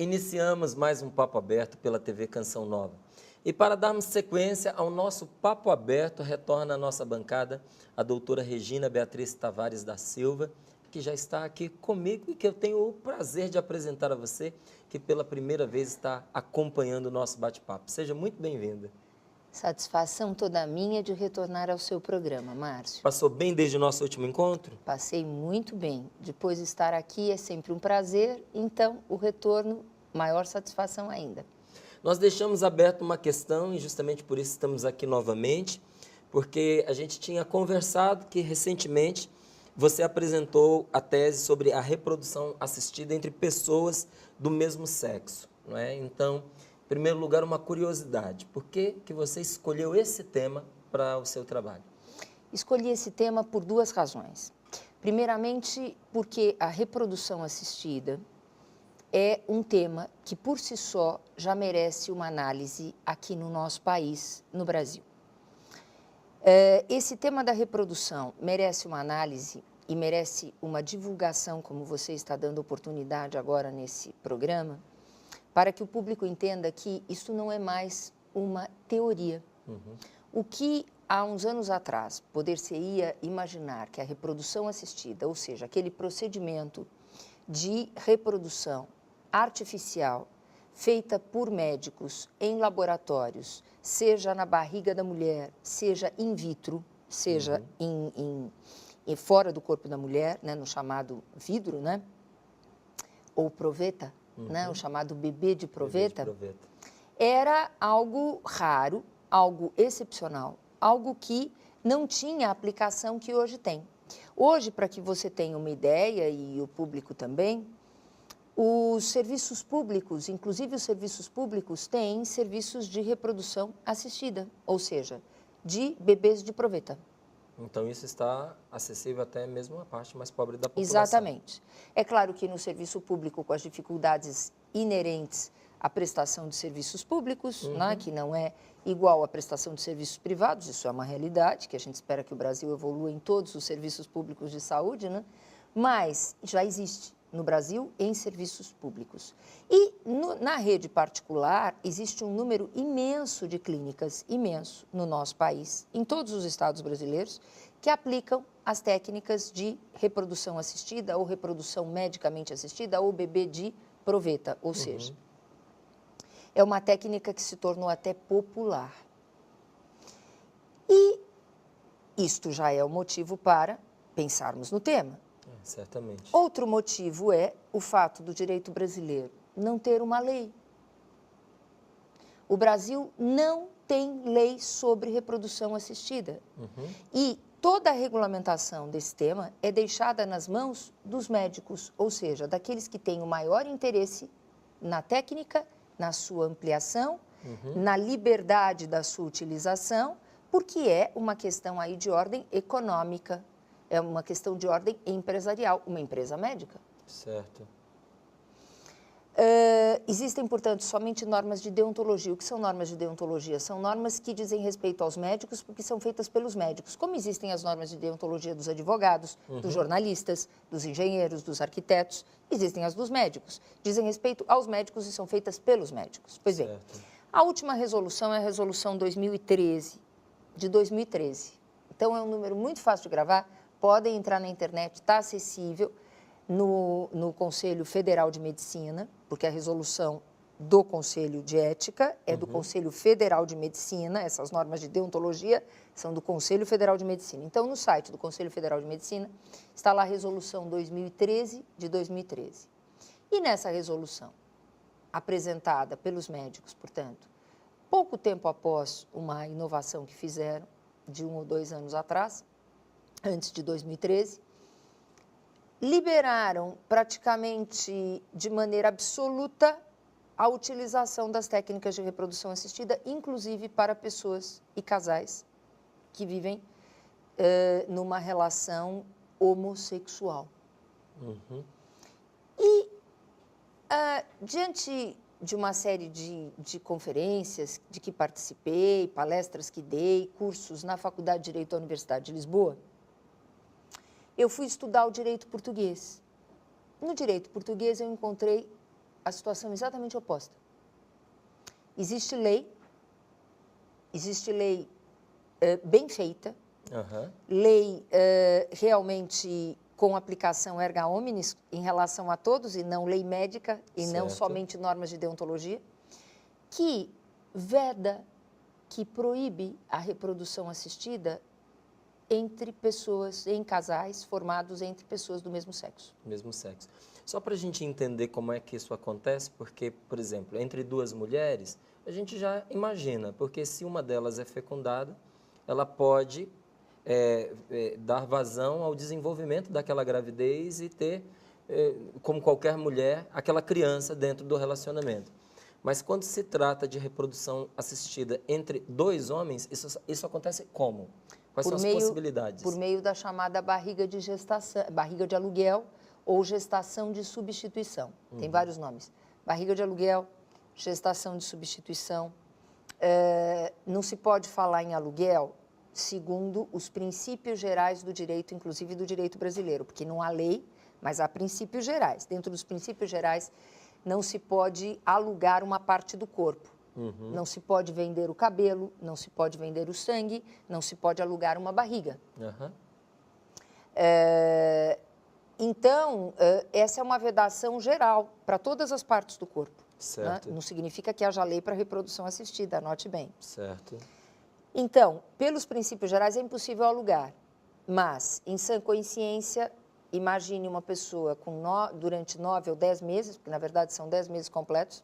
Iniciamos mais um Papo Aberto pela TV Canção Nova. E para darmos sequência ao nosso Papo Aberto, retorna à nossa bancada a doutora Regina Beatriz Tavares da Silva, que já está aqui comigo e que eu tenho o prazer de apresentar a você, que pela primeira vez está acompanhando o nosso bate-papo. Seja muito bem-vinda. Satisfação toda minha de retornar ao seu programa, Márcio. Passou bem desde o nosso último encontro? Passei muito bem. Depois de estar aqui é sempre um prazer, então o retorno, maior satisfação ainda. Nós deixamos aberto uma questão e justamente por isso estamos aqui novamente, porque a gente tinha conversado que recentemente você apresentou a tese sobre a reprodução assistida entre pessoas do mesmo sexo, não é? Então, em primeiro lugar, uma curiosidade. Por que você escolheu esse tema para o seu trabalho? Escolhi esse tema por duas razões. Primeiramente, porque a reprodução assistida é um tema que, por si só, já merece uma análise aqui no nosso país, no Brasil. Esse tema da reprodução merece uma análise e merece uma divulgação, como você está dando oportunidade agora nesse programa, para que o público entenda que isso não é mais uma teoria. O que há uns anos atrás poder-se-ia imaginar que a reprodução assistida, ou seja, aquele procedimento de reprodução artificial feita por médicos em laboratórios, seja na barriga da mulher, seja in vitro, seja fora do corpo da mulher, né, no chamado vidro, né, ou proveta, né, o chamado bebê de proveta, era algo raro, algo excepcional, algo que não tinha a aplicação que hoje tem. Hoje, para que você tenha uma ideia, e o público também, os serviços públicos, inclusive os serviços públicos, têm serviços de reprodução assistida, ou seja, de bebês de proveta. Então, isso está acessível até mesmo à parte mais pobre da população. Exatamente. É claro que no serviço público, com as dificuldades inerentes à prestação de serviços públicos, né, que não é igual à prestação de serviços privados, isso é uma realidade, que a gente espera que o Brasil evolua em todos os serviços públicos de saúde, né, mas já existe no Brasil em serviços públicos. E na rede particular existe um número imenso de clínicas, imenso, no nosso país, em todos os estados brasileiros, que aplicam as técnicas de reprodução assistida ou reprodução medicamente assistida ou bebê de proveta, ou seja, é uma técnica que se tornou até popular. E isto já é o motivo para pensarmos no tema. Certamente. Outro motivo é o fato do direito brasileiro não ter uma lei. O Brasil não tem lei sobre reprodução assistida. E toda a regulamentação desse tema é deixada nas mãos dos médicos, ou seja, daqueles que têm o maior interesse na técnica, na sua ampliação, na liberdade da sua utilização, porque é uma questão aí de ordem econômica. É uma questão de ordem empresarial, uma empresa médica. Certo. Existem, portanto, somente normas de deontologia. O que são normas de deontologia? São normas que dizem respeito aos médicos, porque são feitas pelos médicos. Como existem as normas de deontologia dos advogados, dos jornalistas, dos engenheiros, dos arquitetos, existem as dos médicos. Dizem respeito aos médicos e são feitas pelos médicos. Pois bem, a última resolução é a resolução 2013, de 2013. Então, é um número muito fácil de gravar. Podem entrar na internet, está acessível no Conselho Federal de Medicina, porque a resolução do Conselho de Ética é do Conselho Federal de Medicina, essas normas de deontologia são do Conselho Federal de Medicina. Então, no site do Conselho Federal de Medicina, está lá a resolução 2013 de 2013. E nessa resolução, apresentada pelos médicos, portanto, pouco tempo após uma inovação que fizeram, de 1 ou 2 anos atrás, antes de 2013, liberaram praticamente de maneira absoluta a utilização das técnicas de reprodução assistida, inclusive para pessoas e casais que vivem numa relação homossexual. E, diante de uma série de conferências de que participei, palestras que dei, cursos na Faculdade de Direito da Universidade de Lisboa, eu fui estudar o direito português. No direito português eu encontrei a situação exatamente oposta. Existe lei bem feita, lei realmente com aplicação erga omnes em relação a todos, e não lei médica, e não somente normas de deontologia, que veda, que proíbe a reprodução assistida entre pessoas, em casais formados entre pessoas do mesmo sexo. Mesmo sexo. Só para a gente entender como é que isso acontece, porque, por exemplo, entre duas mulheres, a gente já imagina, porque se uma delas é fecundada, ela pode dar vazão ao desenvolvimento daquela gravidez e ter, como qualquer mulher, aquela criança dentro do relacionamento. Mas quando se trata de reprodução assistida entre dois homens, isso acontece como? Quais são as possibilidades? Por meio da chamada barriga de gestação, barriga de aluguel ou gestação de substituição. Tem vários nomes. Barriga de aluguel, gestação de substituição. Não se pode falar em aluguel segundo os princípios gerais do direito, inclusive do direito brasileiro, porque não há lei, mas há princípios gerais. Dentro dos princípios gerais, não se pode alugar uma parte do corpo. Não se pode vender o cabelo, não se pode vender o sangue, não se pode alugar uma barriga. Então, essa é uma vedação geral para todas as partes do corpo. Certo. Né? Não significa que haja lei para reprodução assistida, anote bem. Certo. Então, pelos princípios gerais, é impossível alugar, mas, em sã consciência, imagine uma pessoa durante 9 ou 10 meses, porque na verdade são 10 meses completos,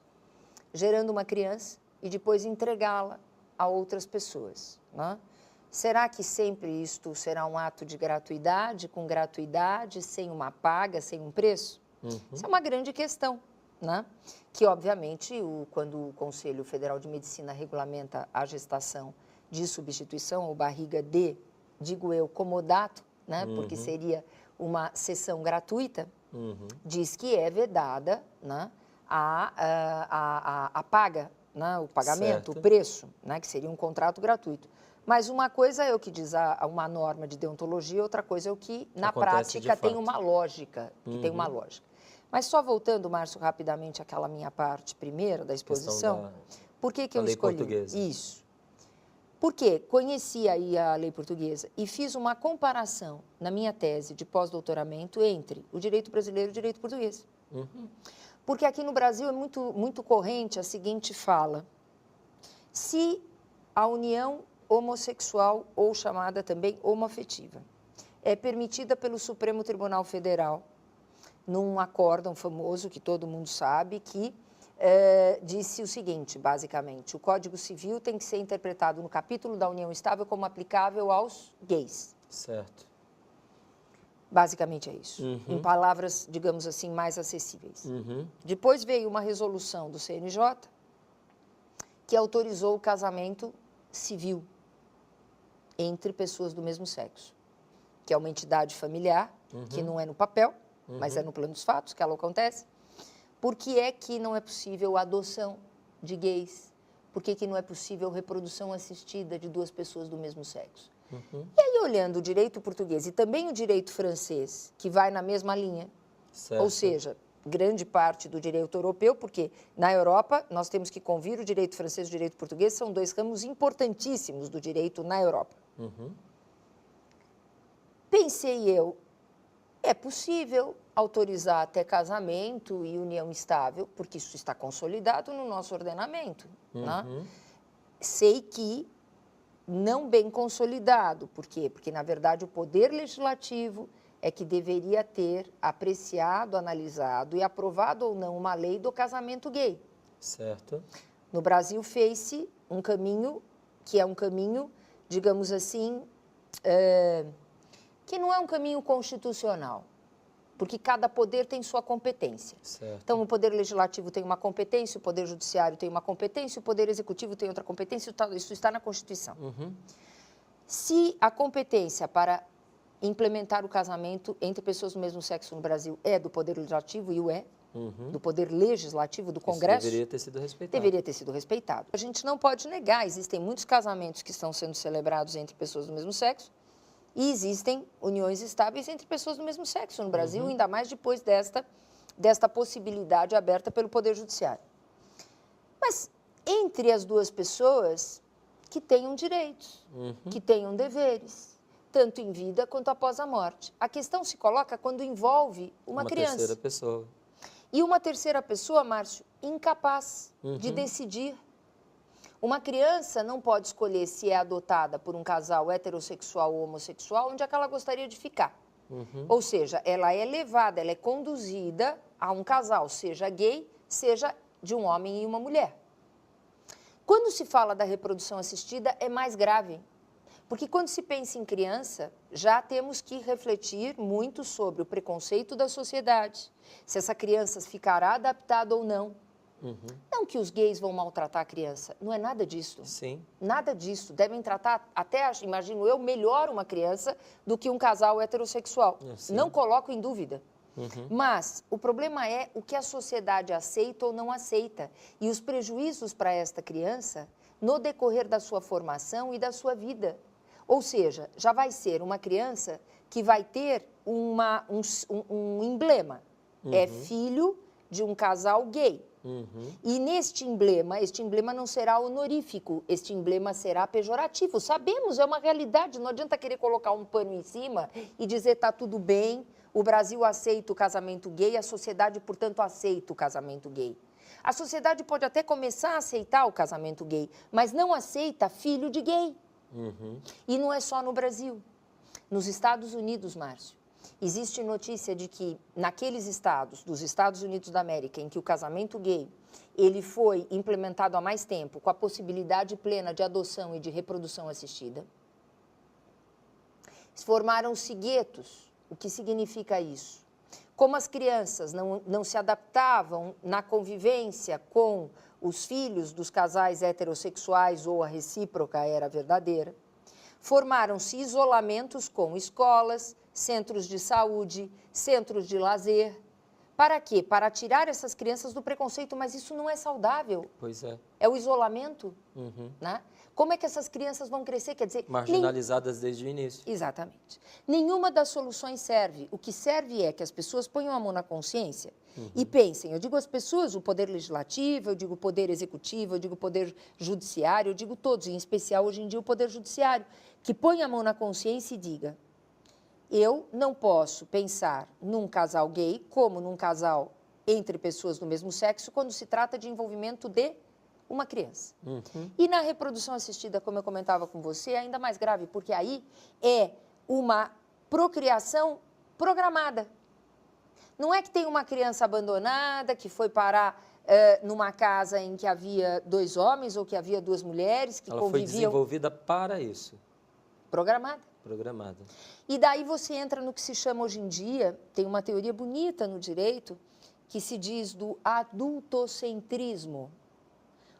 gerando uma criança e depois entregá-la a outras pessoas. Né? Será que sempre isto será um ato de gratuidade, com gratuidade, sem uma paga, sem um preço? Isso é uma grande questão, né? Que, obviamente, quando o Conselho Federal de Medicina regulamenta a gestação de substituição ou barriga de, digo eu, comodato, né? Porque seria uma sessão gratuita, diz que é vedada, né? a paga, né? O pagamento, certo. O preço, né? Que seria um contrato gratuito. Mas uma coisa é o que diz uma norma de deontologia, outra coisa é o que, na prática, tem uma lógica. Tem uma lógica. Mas só voltando, Márcio, rapidamente àquela minha parte primeira da exposição, por que eu escolhi portuguesa. isso? Porque conheci aí a lei portuguesa e fiz uma comparação na minha tese de pós-doutoramento entre o direito brasileiro e o direito português. Porque aqui no Brasil é muito corrente a seguinte fala: se a união homossexual, ou chamada também homoafetiva, é permitida pelo Supremo Tribunal Federal, num acórdão famoso que todo mundo sabe, que disse o seguinte, basicamente: o Código Civil tem que ser interpretado no capítulo da união estável como aplicável aos gays. Certo. Basicamente é isso. Em palavras, digamos assim, mais acessíveis. Depois veio uma resolução do CNJ que autorizou o casamento civil entre pessoas do mesmo sexo, que é uma entidade familiar, que não é no papel, mas é no plano dos fatos que ela acontece. Por que é que não é possível a adoção de gays? Por que não é possível reprodução assistida de duas pessoas do mesmo sexo? E aí, olhando o direito português e também o direito francês, que vai na mesma linha, certo. Ou seja, grande parte do direito europeu, porque na Europa nós temos que convir o direito francês e o direito português, são dois ramos importantíssimos do direito na Europa. Pensei eu, é possível autorizar até casamento e união estável, porque isso está consolidado no nosso ordenamento. Né? Sei que não bem consolidado. Por quê? Porque, na verdade, o Poder Legislativo é que deveria ter apreciado, analisado e aprovado ou não uma lei do casamento gay. Certo. No Brasil fez-se um caminho que é um caminho, digamos assim, que não é um caminho constitucional, porque cada poder tem sua competência. Certo. Então, o Poder Legislativo tem uma competência, o Poder Judiciário tem uma competência, o Poder Executivo tem outra competência, isso está na Constituição. Se a competência para implementar o casamento entre pessoas do mesmo sexo no Brasil é do Poder Legislativo, e o é, do Poder Legislativo, do Congresso, isso deveria ter sido respeitado. Deveria ter sido respeitado. A gente não pode negar, existem muitos casamentos que estão sendo celebrados entre pessoas do mesmo sexo, e existem uniões estáveis entre pessoas do mesmo sexo no Brasil, ainda mais depois desta desta possibilidade aberta pelo Poder Judiciário. Mas entre as duas pessoas que tenham direitos, que tenham deveres, tanto em vida quanto após a morte. A questão se coloca quando envolve uma criança. Uma terceira pessoa. E uma terceira pessoa, Márcio, incapaz de decidir. Uma criança não pode escolher se é adotada por um casal heterossexual ou homossexual, onde é que ela gostaria de ficar. Ou seja, ela é levada, ela é conduzida a um casal, seja gay, seja de um homem e uma mulher. Quando se fala da reprodução assistida, é mais grave. Porque quando se pensa em criança, já temos que refletir muito sobre o preconceito da sociedade, se essa criança ficará adaptada ou não. Não que os gays vão maltratar a criança, não é nada disso. Sim. Nada disso. Devem tratar, até, imagino eu, melhor uma criança do que um casal heterossexual. Não coloco em dúvida. Mas o problema é o que a sociedade aceita ou não aceita e os prejuízos para esta criança no decorrer da sua formação e da sua vida. Ou seja, já vai ser uma criança que vai ter um emblema. É filho de um casal gay. E neste emblema, este emblema não será honorífico, este emblema será pejorativo. Sabemos, é uma realidade, não adianta querer colocar um pano em cima e dizer está tudo bem, o Brasil aceita o casamento gay, a sociedade, portanto, aceita o casamento gay. A sociedade pode até começar a aceitar o casamento gay, mas não aceita filho de gay. E não é só no Brasil. Nos Estados Unidos, Márcio, existe notícia de que naqueles estados, dos Estados Unidos da América, em que o casamento gay ele foi implementado há mais tempo, com a possibilidade plena de adoção e de reprodução assistida, formaram-se guetos. O que significa isso? Como as crianças não se adaptavam na convivência com os filhos dos casais heterossexuais ou a recíproca era verdadeira, formaram-se isolamentos com escolas, centros de saúde, centros de lazer. Para quê? Para tirar essas crianças do preconceito, mas isso não é saudável. Pois é. É o isolamento, né? Como é que essas crianças vão crescer? Quer dizer, marginalizadas desde o início. Exatamente. Nenhuma das soluções serve. O que serve é que as pessoas ponham a mão na consciência e pensem. Eu digo as pessoas, o poder legislativo, eu digo o poder executivo, eu digo o poder judiciário, eu digo todos, em especial hoje em dia o poder judiciário, que põe a mão na consciência e diga: eu não posso pensar num casal gay como num casal entre pessoas do mesmo sexo quando se trata de envolvimento de uma criança. E na reprodução assistida, como eu comentava com você, é ainda mais grave, porque aí é uma procriação programada. Não é que tem uma criança abandonada que foi parar numa casa em que havia 2 homens ou que havia 2 mulheres que conviviam. Ela foi desenvolvida para isso. Programada. Programada. E daí você entra no que se chama hoje em dia, tem uma teoria bonita no direito, que se diz do adultocentrismo.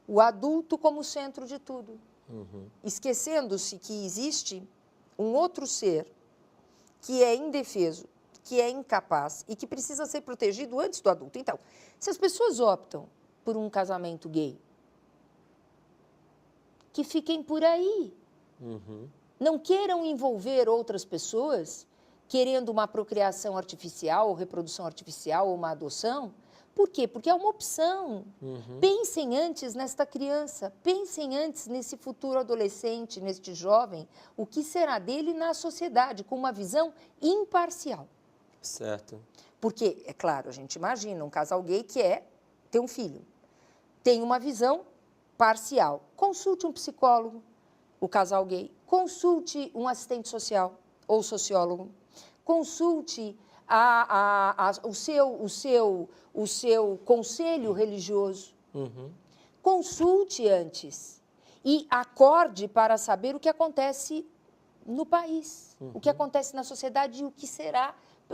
O adulto como centro de tudo. Esquecendo-se que existe um outro ser que é indefeso, que é incapaz e que precisa ser protegido antes do adulto. Então, se as pessoas optam por um casamento gay, que fiquem por aí. Não queiram envolver outras pessoas querendo uma procriação artificial, ou reprodução artificial, ou uma adoção. Por quê? Porque é uma opção. Pensem antes nesta criança, pensem antes nesse futuro adolescente, neste jovem, o que será dele na sociedade, com uma visão imparcial. Certo. Porque, é claro, a gente imagina um casal gay que tem um filho, tem uma visão parcial. Consulte um psicólogo, o casal gay, consulte um assistente social ou sociólogo, consulte o seu conselho religioso. Consulte antes e acorde para saber o que acontece no país, o que acontece na sociedade e o que será,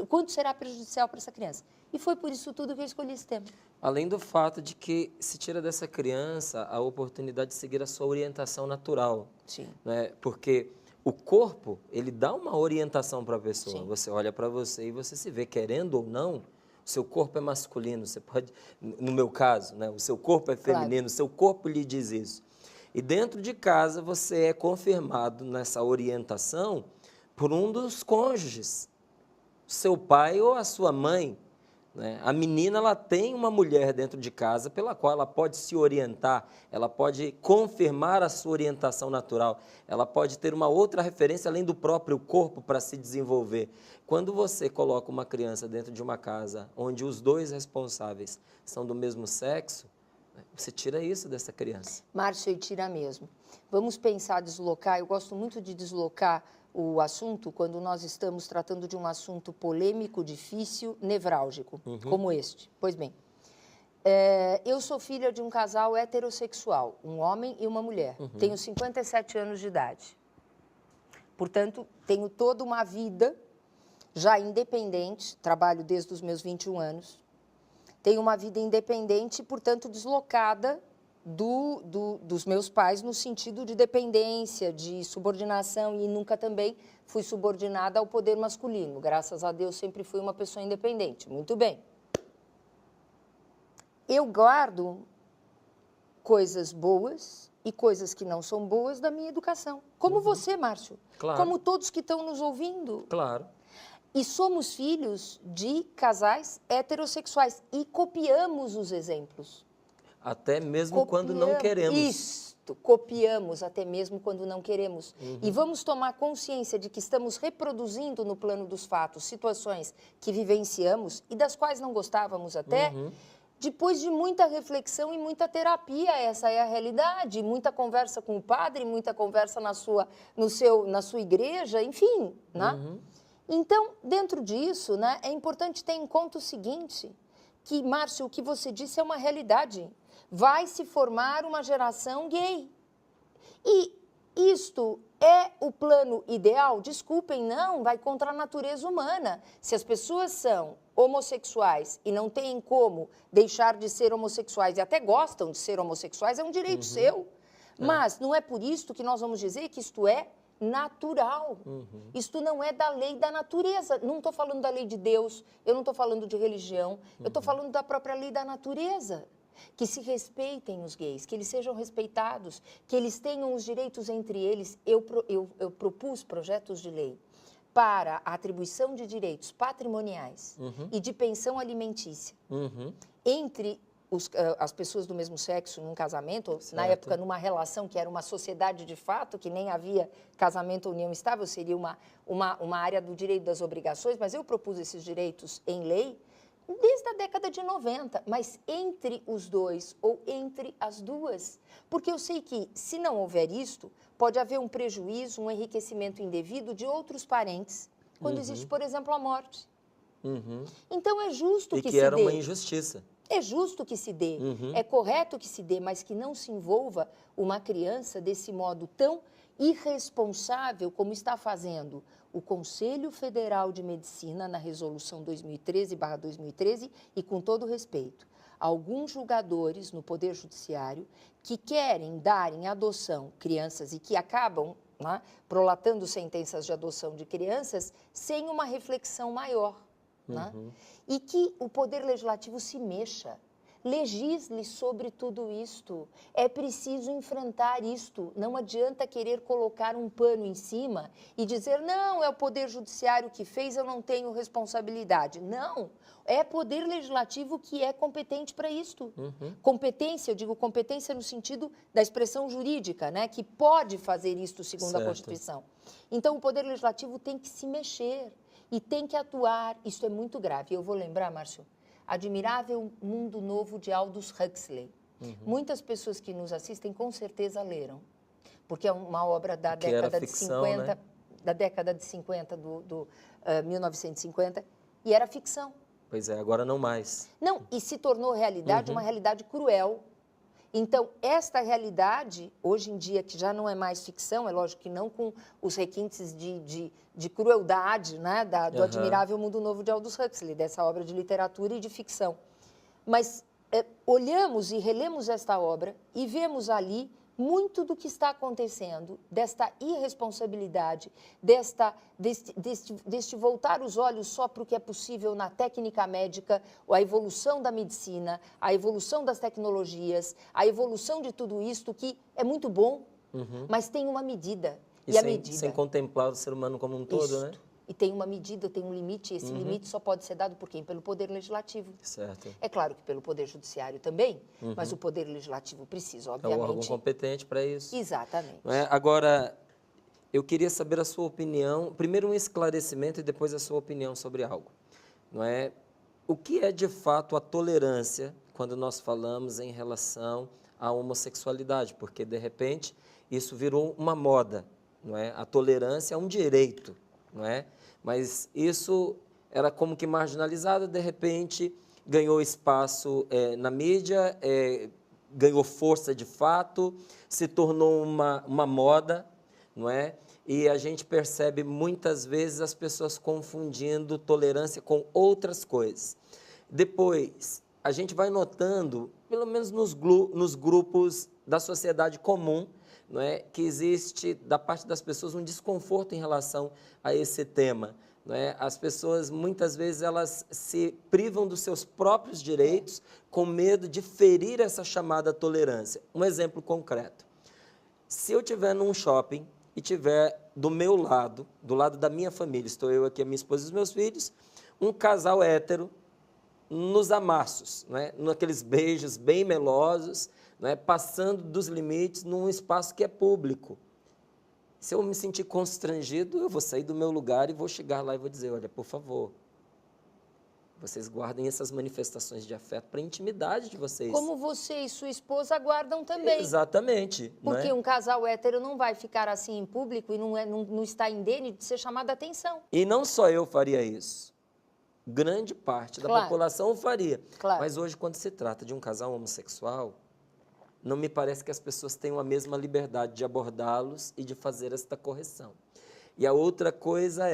quanto será prejudicial para essa criança. E foi por isso tudo que eu escolhi esse tema. Além do fato de que se tira dessa criança a oportunidade de seguir a sua orientação natural. Sim. Né? Porque o corpo, ele dá uma orientação para a pessoa. Sim. Você olha para você e você se vê, querendo ou não, o seu corpo é masculino. Você pode, no meu caso, né? O seu corpo é feminino, o seu corpo lhe diz isso. E dentro de casa você é confirmado nessa orientação por um dos cônjuges, seu pai ou a sua mãe. né? A menina, ela tem uma mulher dentro de casa pela qual ela pode se orientar, ela pode confirmar a sua orientação natural, ela pode ter uma outra referência além do próprio corpo para se desenvolver. Quando você coloca uma criança dentro de uma casa onde os dois responsáveis são do mesmo sexo, né, você tira isso dessa criança. Márcio, e tira mesmo. Vamos pensar deslocar, eu gosto muito de deslocar o assunto quando nós estamos tratando de um assunto polêmico, difícil, nevrálgico, como este. Pois bem, eu sou filha de um casal heterossexual, um homem e uma mulher. Tenho 57 anos de idade. Portanto, tenho toda uma vida já independente, trabalho desde os meus 21 anos. Tenho uma vida independente, portanto, deslocada dos meus pais no sentido de dependência, de subordinação, e nunca também fui subordinada ao poder masculino. Graças a Deus, sempre fui uma pessoa independente. Muito bem. Eu guardo coisas boas e coisas que não são boas da minha educação. Como você, Márcio. Claro. Como todos que estão nos ouvindo. Claro. E somos filhos de casais heterossexuais e copiamos os exemplos. Até mesmo quando não queremos. Isto, copiamos até mesmo quando não queremos. E vamos tomar consciência de que estamos reproduzindo no plano dos fatos situações que vivenciamos e das quais não gostávamos até. Depois de muita reflexão e muita terapia, essa é a realidade. Muita conversa com o padre, muita conversa na sua igreja, enfim, né? Então, dentro disso, né, é importante ter em conta o seguinte, que, Márcio, o que você disse é uma realidade. Vai se formar uma geração gay. E isto é o plano ideal? Desculpem, não, vai contra a natureza humana. Se as pessoas são homossexuais e não têm como deixar de ser homossexuais e até gostam de ser homossexuais, é um direito seu. Mas não é por isso que nós vamos dizer que isto é natural. Isto não é da lei da natureza. Não estou falando da lei de Deus, eu não estou falando de religião, eu estou falando da própria lei da natureza. Que se respeitem os gays, que eles sejam respeitados, que eles tenham os direitos entre eles. Eu propus projetos de lei para a atribuição de direitos patrimoniais e de pensão alimentícia entre as pessoas do mesmo sexo num casamento, certo. Na época numa relação que era uma sociedade de fato, que nem havia casamento ou união estável, seria uma área do direito das obrigações, mas eu propus esses direitos em lei desde a década de 90, mas entre os dois ou entre as duas. Porque eu sei que, se não houver isto, pode haver um prejuízo, um enriquecimento indevido de outros parentes, quando existe, por exemplo, a morte. Então, é justo que se dê. E que era uma injustiça. É justo que se dê, é correto que se dê, mas que não se envolva uma criança desse modo tão irresponsável como está fazendo o Conselho Federal de Medicina na Resolução 2013/2013 e, com todo respeito, alguns julgadores no Poder Judiciário que querem dar em adoção crianças e que acabam prolatando sentenças de adoção de crianças sem uma reflexão maior. E que o Poder Legislativo se mexa, legisle sobre tudo isto. É preciso enfrentar isto. Não adianta querer colocar um pano em cima e dizer, não, é o Poder Judiciário que fez, eu não tenho responsabilidade. Não, é Poder Legislativo que é competente para isto. Competência, eu digo competência no sentido da expressão jurídica, né, que pode fazer isto segundo a Constituição. Então, o Poder Legislativo tem que se mexer e tem que atuar. Isso é muito grave. Eu vou lembrar, Márcio, Admirável Mundo Novo de Aldous Huxley. Muitas pessoas que nos assistem com certeza leram, porque é uma obra da década de 50, né? Da década de 50 do 1950, e era ficção. Pois é, agora não mais. Não, e se tornou realidade, uma realidade cruel. Então, esta realidade, hoje em dia, que já não é mais ficção, é lógico que não com os requintes de crueldade, né, do Admirável Mundo Novo de Aldous Huxley, dessa obra de literatura e de ficção. Mas olhamos e relemos esta obra e vemos ali muito do que está acontecendo, desta irresponsabilidade, deste voltar os olhos só para o que é possível na técnica médica, a evolução da medicina, a evolução das tecnologias, a evolução de tudo isto que é muito bom, mas tem uma medida. E a medida... sem contemplar o ser humano como um todo, né? E tem uma medida, tem um limite, e esse limite só pode ser dado por quem? Pelo Poder Legislativo. Certo. É claro que pelo Poder Judiciário também, mas o Poder Legislativo precisa, É obviamente. o órgão competente para isso. Exatamente. Não é? Agora, eu queria saber a sua opinião, primeiro um esclarecimento e depois a sua opinião sobre algo. Não é? O que é de fato a tolerância quando nós falamos em relação à homossexualidade? Porque, de repente, isso virou uma moda, não é? A tolerância é um direito, não é? Mas isso era como que marginalizado, de repente ganhou espaço na mídia, ganhou força de fato, se tornou uma moda, não é? E a gente percebe muitas vezes as pessoas confundindo tolerância com outras coisas. Depois, a gente vai notando, pelo menos nos grupos da sociedade comum, não é, que existe da parte das pessoas um desconforto em relação a esse tema. Não é? As pessoas, muitas vezes, elas se privam dos seus próprios direitos com medo de ferir essa chamada tolerância. Um exemplo concreto. Se eu estiver num shopping e tiver do meu lado, do lado da minha família, estou eu aqui, a minha esposa e os meus filhos, um casal hétero nos amassos, não é? Naqueles beijos bem melosos, não é? Passando dos limites num espaço que é público. Se eu me sentir constrangido, eu vou sair do meu lugar e vou chegar lá e vou dizer, olha, por favor, vocês guardem essas manifestações de afeto para a intimidade de vocês. Como você e sua esposa guardam também. Exatamente. Porque não é? um casal hétero não vai ficar assim em público e não está indene de ser chamado a atenção. E não só eu faria isso. Grande parte da Claro. população o faria. Claro. Mas hoje, quando se trata de um casal homossexual, não me parece que as pessoas tenham a mesma liberdade de abordá-los e de fazer esta correção. E a outra coisa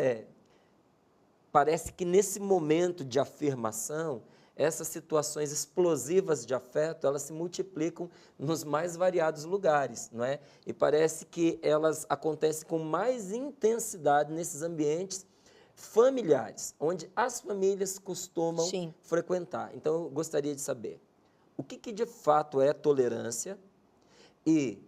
parece que nesse momento de afirmação, essas situações explosivas de afeto, elas se multiplicam nos mais variados lugares, não é? E parece que elas acontecem com mais intensidade nesses ambientes familiares, onde as famílias costumam Sim. frequentar. Então, eu gostaria de saber, o que de fato é tolerância? E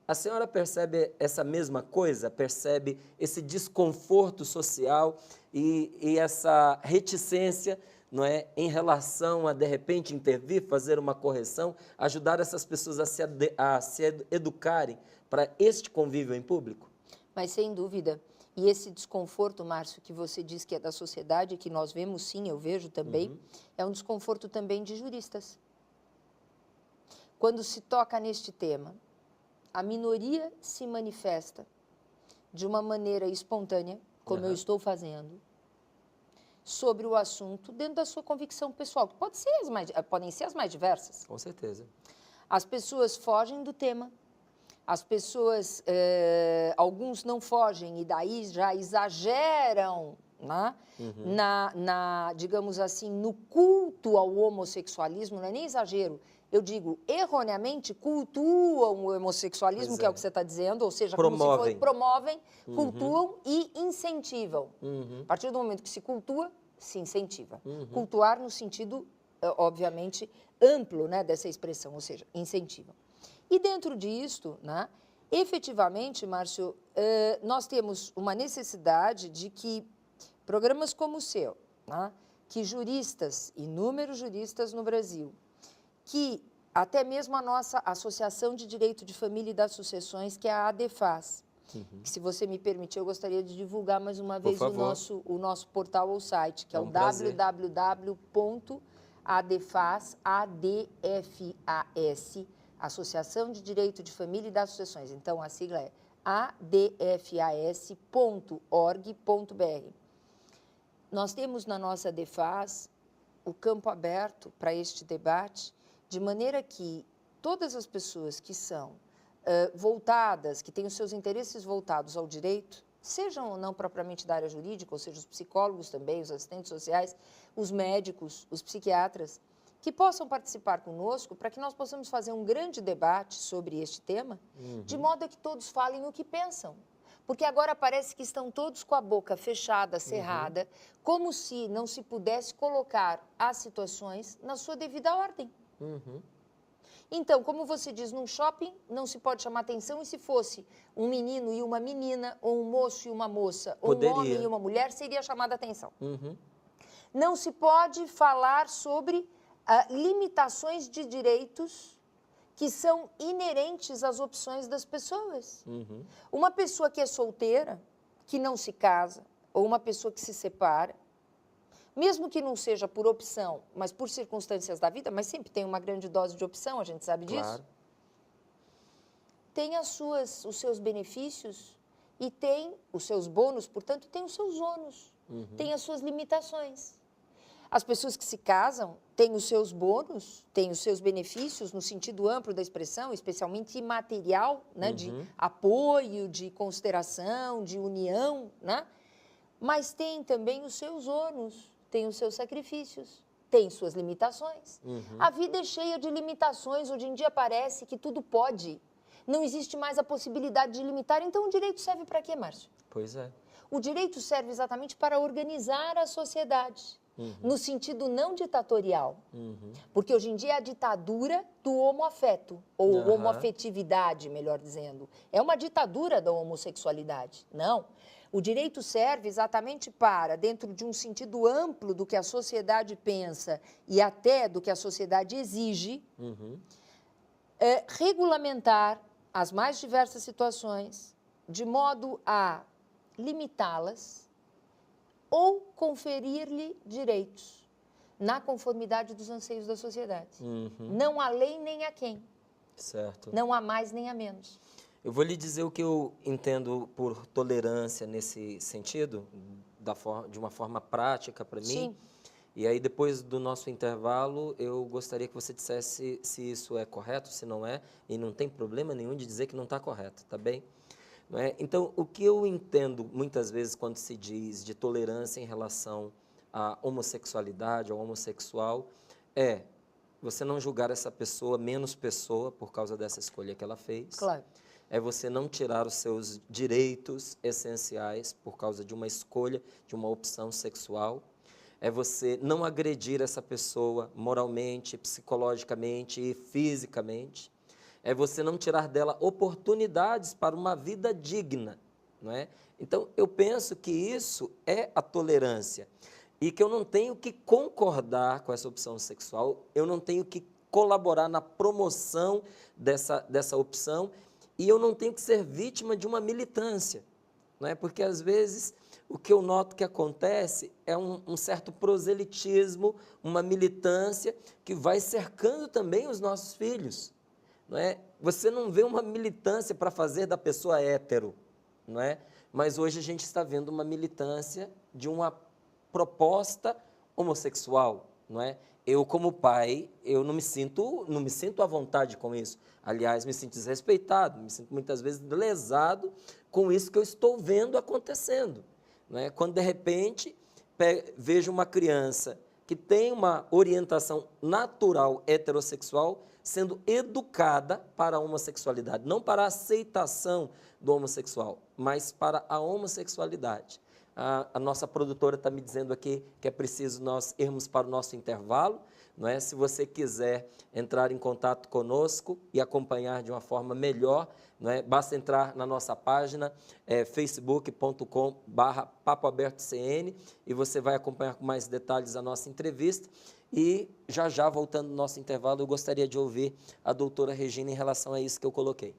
a senhora percebe essa mesma coisa? Percebe esse desconforto social e essa reticência, não é, em relação a, de repente, intervir, fazer uma correção, ajudar essas pessoas a se educarem para este convívio em público? Mas, sem dúvida. E esse desconforto, Márcio, que você diz que é da sociedade, que nós vemos sim, eu vejo também, é um desconforto também de juristas. Quando se toca neste tema, a minoria se manifesta de uma maneira espontânea, como eu estou fazendo, sobre o assunto dentro da sua convicção pessoal, que podem ser as mais diversas. Com certeza. As pessoas fogem do tema, as pessoas, alguns não fogem e daí já exageram, né? Digamos assim, no culto ao homossexualismo, não é nem exagero, eu digo, erroneamente cultuam o homossexualismo, que é o que você está dizendo, ou seja, promovem, cultuam e incentivam. A partir do momento que se cultua, se incentiva. Cultuar no sentido, obviamente, amplo, né, dessa expressão, ou seja, incentivam. E dentro disto, né, efetivamente, Márcio, nós temos uma necessidade de que programas como o seu, né, que juristas, inúmeros juristas no Brasil, que até mesmo a nossa Associação de Direito de Família e das Sucessões, que é a ADEFAS, que, se você me permitir, eu gostaria de divulgar mais uma vez o nosso portal ou site, que é o www.adefas, ADFAS, Associação de Direito de Família e das Sucessões. Então, a sigla é adfas.org.br. Nós temos na nossa ADEFAS o campo aberto para este debate, de maneira que todas as pessoas que são voltadas, que têm os seus interesses voltados ao direito, sejam ou não propriamente da área jurídica, ou seja, os psicólogos também, os assistentes sociais, os médicos, os psiquiatras, que possam participar conosco para que nós possamos fazer um grande debate sobre este tema, de modo a que todos falem o que pensam. Porque agora parece que estão todos com a boca fechada, cerrada, como se não se pudesse colocar as situações na sua devida ordem. Então, como você diz, num shopping não se pode chamar atenção, e se fosse um menino e uma menina, ou um moço e uma moça, Poderia. ou um homem e uma mulher, seria chamada atenção. Uhum. Não se pode falar sobre limitações de direitos que são inerentes às opções das pessoas. Uhum. Uma pessoa que é solteira, que não se casa, ou uma pessoa que se separa, mesmo que não seja por opção, mas por circunstâncias da vida, mas sempre tem uma grande dose de opção, a gente sabe disso, Claro. tem os seus benefícios e tem os seus bônus, portanto, tem os seus ônus, tem as suas limitações. As pessoas que se casam têm os seus bônus, têm os seus benefícios, no sentido amplo da expressão, especialmente imaterial, né, de apoio, de consideração, de união, né? Mas tem também os seus ônus, tem os seus sacrifícios, tem suas limitações. A vida é cheia de limitações, hoje em dia parece que tudo pode. Não existe mais a possibilidade de limitar, então o direito serve para quê, Márcio? Pois é. O direito serve exatamente para organizar a sociedade, no sentido não ditatorial. Porque hoje em dia é a ditadura do homoafeto, ou homoafetividade, melhor dizendo. É uma ditadura da homossexualidade. Não. O direito serve exatamente para, dentro de um sentido amplo do que a sociedade pensa e até do que a sociedade exige, regulamentar as mais diversas situações de modo a limitá-las ou conferir-lhe direitos na conformidade dos anseios da sociedade. Não há lei nem há quem. Certo. Não há mais nem há menos. Eu vou lhe dizer o que eu entendo por tolerância nesse sentido, de uma forma prática para mim. Sim. E aí, depois do nosso intervalo, eu gostaria que você dissesse se isso é correto, se não é, e não tem problema nenhum de dizer que não está correto, tá bem? Não é? Então, o que eu entendo muitas vezes quando se diz de tolerância em relação à homossexualidade, ao homossexual, é você não julgar essa pessoa menos pessoa por causa dessa escolha que ela fez. Claro. É você não tirar os seus direitos essenciais por causa de uma escolha, de uma opção sexual. É você não agredir essa pessoa moralmente, psicologicamente e fisicamente. É você não tirar dela oportunidades para uma vida digna, não é? Então, eu penso que isso é a tolerância e que eu não tenho que concordar com essa opção sexual, eu não tenho que colaborar na promoção dessa opção e eu não tenho que ser vítima de uma militância, não é? Porque, às vezes, o que eu noto que acontece é um certo proselitismo, uma militância que vai cercando também os nossos filhos. Não é? Você não vê uma militância para fazer da pessoa hétero, não é? Mas hoje a gente está vendo uma militância de uma proposta homossexual, não é? Eu, como pai, eu não me sinto à vontade com isso. Aliás, me sinto desrespeitado, me sinto muitas vezes lesado com isso que eu estou vendo acontecendo. Não é? Quando, de repente, vejo uma criança que tem uma orientação natural heterossexual sendo educada para a homossexualidade, não para a aceitação do homossexual, mas para a homossexualidade. A nossa produtora está me dizendo aqui que é preciso nós irmos para o nosso intervalo, não é? Se você quiser entrar em contato conosco e acompanhar de uma forma melhor, não é? Basta entrar na nossa página, facebook.com/papoabertocn, e você vai acompanhar com mais detalhes a nossa entrevista. E já voltando ao nosso intervalo, eu gostaria de ouvir a doutora Regina em relação a isso que eu coloquei.